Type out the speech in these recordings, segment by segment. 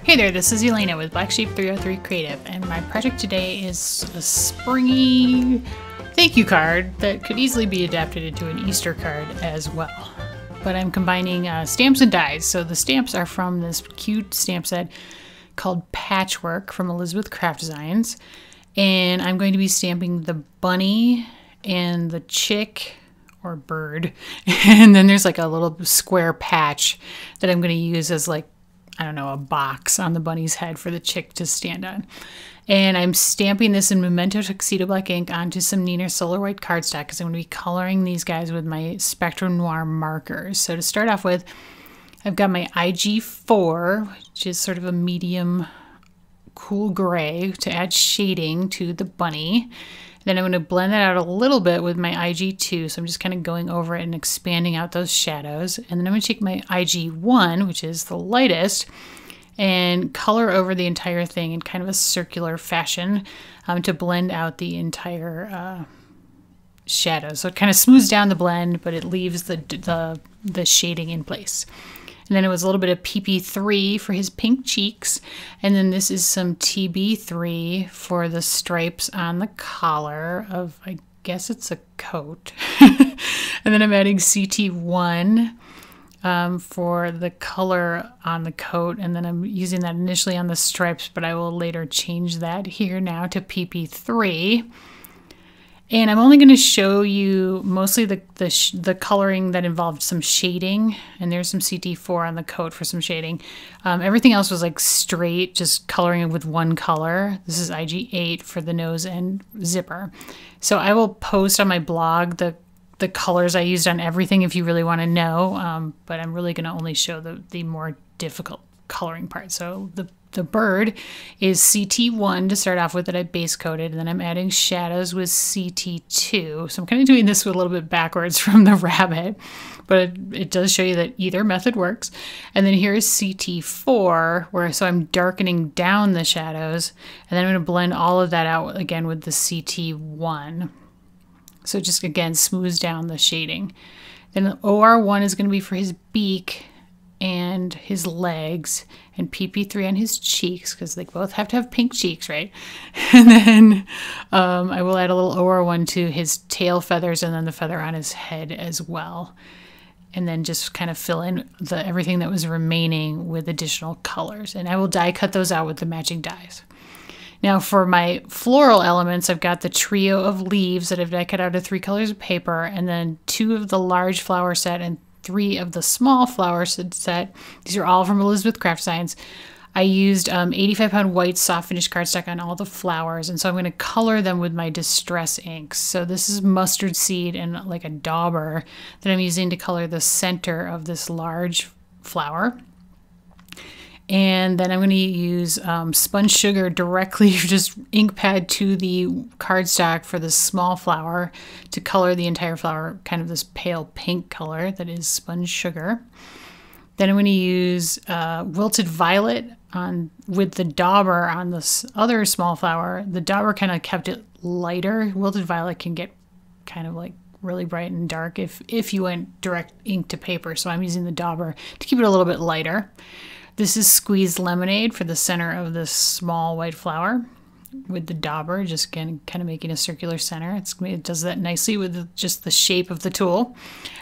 Hey there, this is Elena with Black Sheep 303 Creative, and my project today is a springy thank you card that could easily be adapted into an Easter card as well. But I'm combining stamps and dies. So the stamps are from this cute stamp set called Patchwork from Elizabeth Craft Designs. And I'm going to be stamping the bunny and the chick or bird. And then there's like a little square patch that I'm going to use as like, I don't know, a box on the bunny's head for the chick to stand on. And I'm stamping this in Memento Tuxedo black ink onto some Noirs Solar White cardstock because I'm going to be coloring these guys with my Spectrum Noir markers. So to start off with, I've got my IG4, which is sort of a medium cool gray to add shading to the bunny. Then I'm going to blend that out a little bit with my IG2, so I'm just kind of going over it and expanding out those shadows. And then I'm going to take my IG1, which is the lightest, and color over the entire thing in kind of a circular fashion to blend out the entire shadow. So it kind of smooths down the blend, but it leaves the shading in place. And then it was a little bit of PP3 for his pink cheeks. And then this is some TB3 for the stripes on the collar of, I guess it's a coat. And then I'm adding CT1 for the color on the coat. And then I'm using that initially on the stripes, but I will later change that here now to PP3. And I'm only going to show you mostly the coloring that involved some shading. And there's some CT4 on the coat for some shading. Everything else was like straight, just coloring with one color. This is IG8 for the nose and zipper. So I will post on my blog the colors I used on everything if you really want to know. But I'm really going to only show the more difficult coloring part. So the bird is CT1 to start off with that I base coated, and then I'm adding shadows with CT2. So I'm kind of doing this with a little bit backwards from the rabbit, but it does show you that either method works. And then here is CT4, so I'm darkening down the shadows, and then I'm going to blend all of that out again with the CT1. So it just, again, smooths down the shading. Then the OR1 is going to be for his beak and his legs, and PP3 on his cheeks, because they both have to have pink cheeks, right? And then I will add a little OR1 to his tail feathers and then the feather on his head as well. And then just kind of fill in everything that was remaining with additional colors. And I will die cut those out with the matching dies. Now for my floral elements, I've got the trio of leaves that I've die cut out of 3 colors of paper, and then 2 of the large flower set and 3 of the small flower set. These are all from Elizabeth Craft Designs. I used 85-pound white soft finish cardstock on all the flowers, and so I'm going to color them with my distress inks. So this is mustard seed and like a dauber that I'm using to color the center of this large flower. And then I'm going to use sponge sugar directly, just ink pad to the cardstock for the small flower to color the entire flower, kind of this pale pink color that is sponge sugar. Then I'm going to use wilted violet with the dauber on this other small flower. The dauber kind of kept it lighter. Wilted violet can get kind of like really bright and dark if you went direct ink to paper. So I'm using the dauber to keep it a little bit lighter. This is squeezed lemonade for the center of this small white flower with the dauber, just kind of making a circular center. It does that nicely with just the shape of the tool.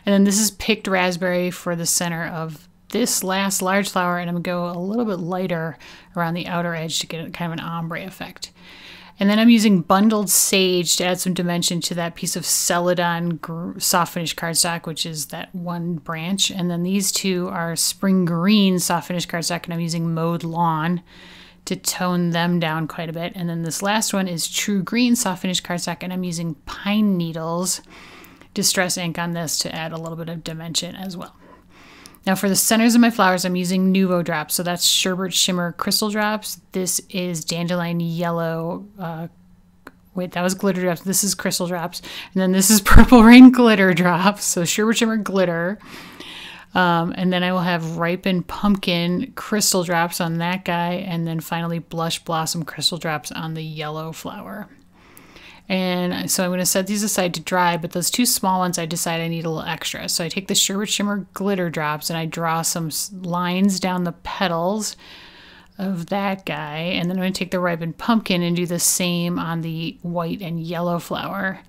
And then this is picked raspberry for the center of this last large flower, and I'm going to go a little bit lighter around the outer edge to get kind of an ombre effect. And then I'm using bundled sage to add some dimension to that piece of Celadon soft finish cardstock, which is that one branch. And then these 2 are spring green soft finish cardstock, and I'm using mowed lawn to tone them down quite a bit. And then this last one is true green soft finish cardstock, and I'm using pine needles distress ink on this to add a little bit of dimension as well. Now for the centers of my flowers, I'm using Nuvo drops. So that's Sherbet Shimmer Crystal Drops. This is Dandelion Yellow. Wait, that was Glitter Drops. This is Crystal Drops. And then this is Purple Rain Glitter Drops. So Sherbet Shimmer Glitter. And then I will have Ripened Pumpkin Crystal Drops on that guy. And then finally Blush Blossom Crystal Drops on the yellow flower. And so I'm going to set these aside to dry, but those 2 small ones I decide I need a little extra. So I take the Sherbet Shimmer Glitter Drops and I draw some lines down the petals of that guy. And then I'm going to take the ripened pumpkin and do the same on the white and yellow flower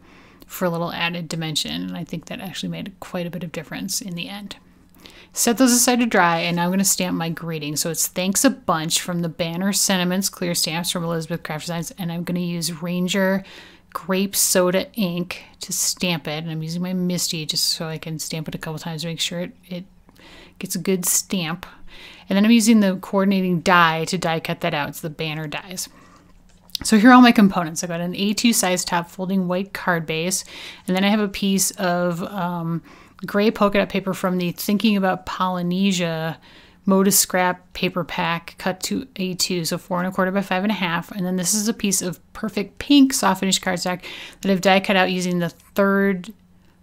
for a little added dimension. And I think that actually made quite a bit of difference in the end. Set those aside to dry, and now I'm going to stamp my greeting. So it's Thanks a Bunch from the Banner Sentiments Clear Stamps from Elizabeth Craft Designs, and I'm going to use Ranger Grape Soda ink to stamp it. And I'm using my Misty just so I can stamp it a couple times to make sure it gets a good stamp. And then I'm using the coordinating die to die cut that out. It's the Banner dies. So here are all my components. I've got an A2 size top folding white card base, and then I have a piece of gray polka dot paper from the Thinking About Polinesia Modus Scrap paper pack cut to A2, so 4 1/4 by 5 1/2. And then this is a piece of perfect pink soft finish cardstock that I've die cut out using the third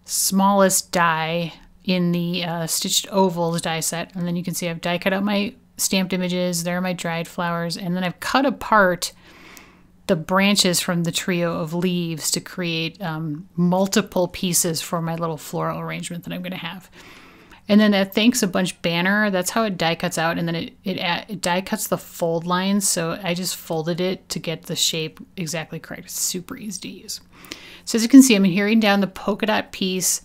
smallest die in the stitched ovals die set. And then you can see I've die cut out my stamped images. There are my dried flowers, and then I've cut apart the branches from the trio of leaves to create multiple pieces for my little floral arrangement that I'm going to have. And then that Thanks a Bunch banner, that's how it die cuts out, and then it die cuts the fold lines, so I just folded it to get the shape exactly correct. It's super easy to use. So as you can see, I'm adhering down the polka dot piece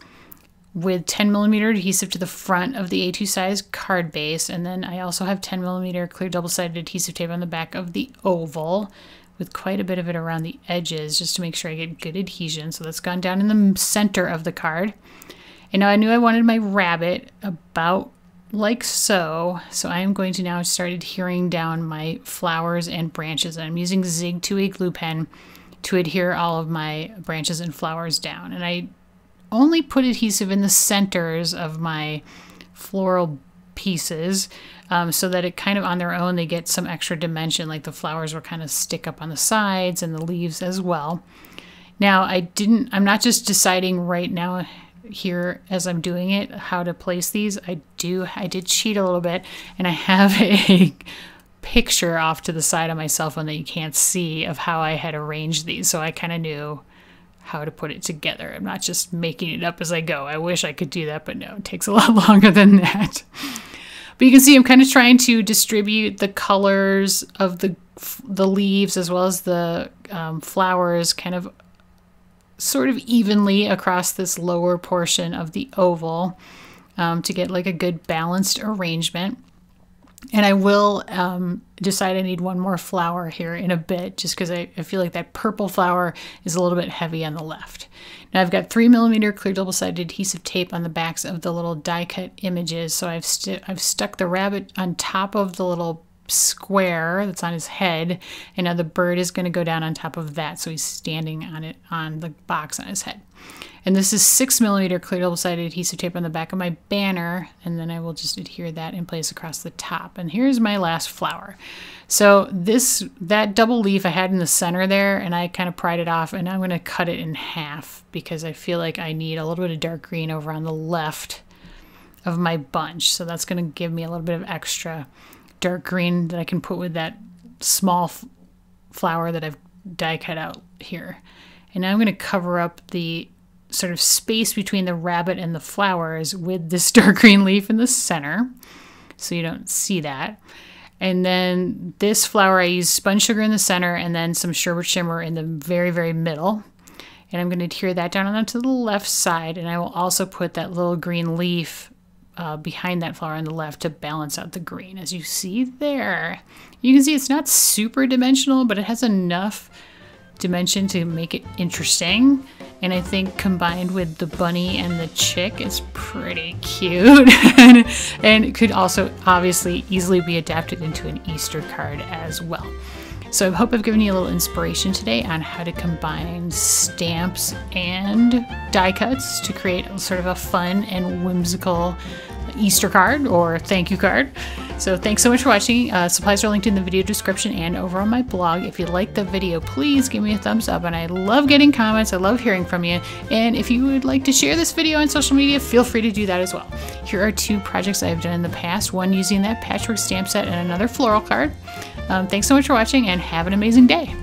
with 10mm adhesive to the front of the A2 size card base, and then I also have 10mm clear double-sided adhesive tape on the back of the oval, with quite a bit of it around the edges just to make sure I get good adhesion. So that's gone down in the center of the card. And now I knew I wanted my rabbit about like so. So I am going to now start adhering down my flowers and branches. And I'm using Zig 2A glue pen to adhere all of my branches and flowers down. And I only put adhesive in the centers of my floral pieces so that it kind of on their own they get some extra dimension, like the flowers will kind of stick up on the sides and the leaves as well. Now I'm not just deciding right now here as I'm doing it how to place these. I did cheat a little bit, and I have a picture off to the side of my cell phone that you can't see of how I had arranged these, so I kind of knew how to put it together. I'm not just making it up as I go. I wish I could do that, but no, it takes a lot longer than that. But you can see I'm kind of trying to distribute the colors of the leaves as well as the flowers kind of sort of evenly across this lower portion of the oval to get like a good balanced arrangement. And I will decide I need one more flower here in a bit, just because I feel like that purple flower is a little bit heavy on the left. Now I've got 3mm clear double-sided adhesive tape on the backs of the little die cut images. So I've stuck the rabbit on top of the little square that's on his head, and now the bird is going to go down on top of that, so he's standing on it on the box on his head. And this is 6mm clear double-sided adhesive tape on the back of my banner, and then I will just adhere that in place across the top. And here's my last flower. So that double leaf I had in the center there, and I kind of pried it off, and I'm going to cut it in half because I feel like I need a little bit of dark green over on the left of my bunch. So that's going to give me a little bit of extra dark green that I can put with that small flower that I've die cut out here. And now I'm going to cover up the sort of space between the rabbit and the flowers with this dark green leaf in the center, so you don't see that. And then this flower, I use spun sugar in the center and then some sherbet shimmer in the very, very middle. And I'm going to adhere that down onto the left side, and I will also put that little green leaf behind that flower on the left to balance out the green. As you see there, you can see it's not super dimensional, but it has enough dimension to make it interesting. And I think combined with the bunny and the chick, it's pretty cute. And it could also obviously easily be adapted into an Easter card as well. So I hope I've given you a little inspiration today on how to combine stamps and die cuts to create sort of a fun and whimsical Easter card or thank you card. So thanks so much for watching. Supplies are linked in the video description and over on my blog. If you liked the video, please give me a thumbs up, and I love getting comments. I love hearing from you. And if you would like to share this video on social media, feel free to do that as well. Here are 2 projects I've done in the past, one using that patchwork stamp set and another floral card. Thanks so much for watching, and have an amazing day.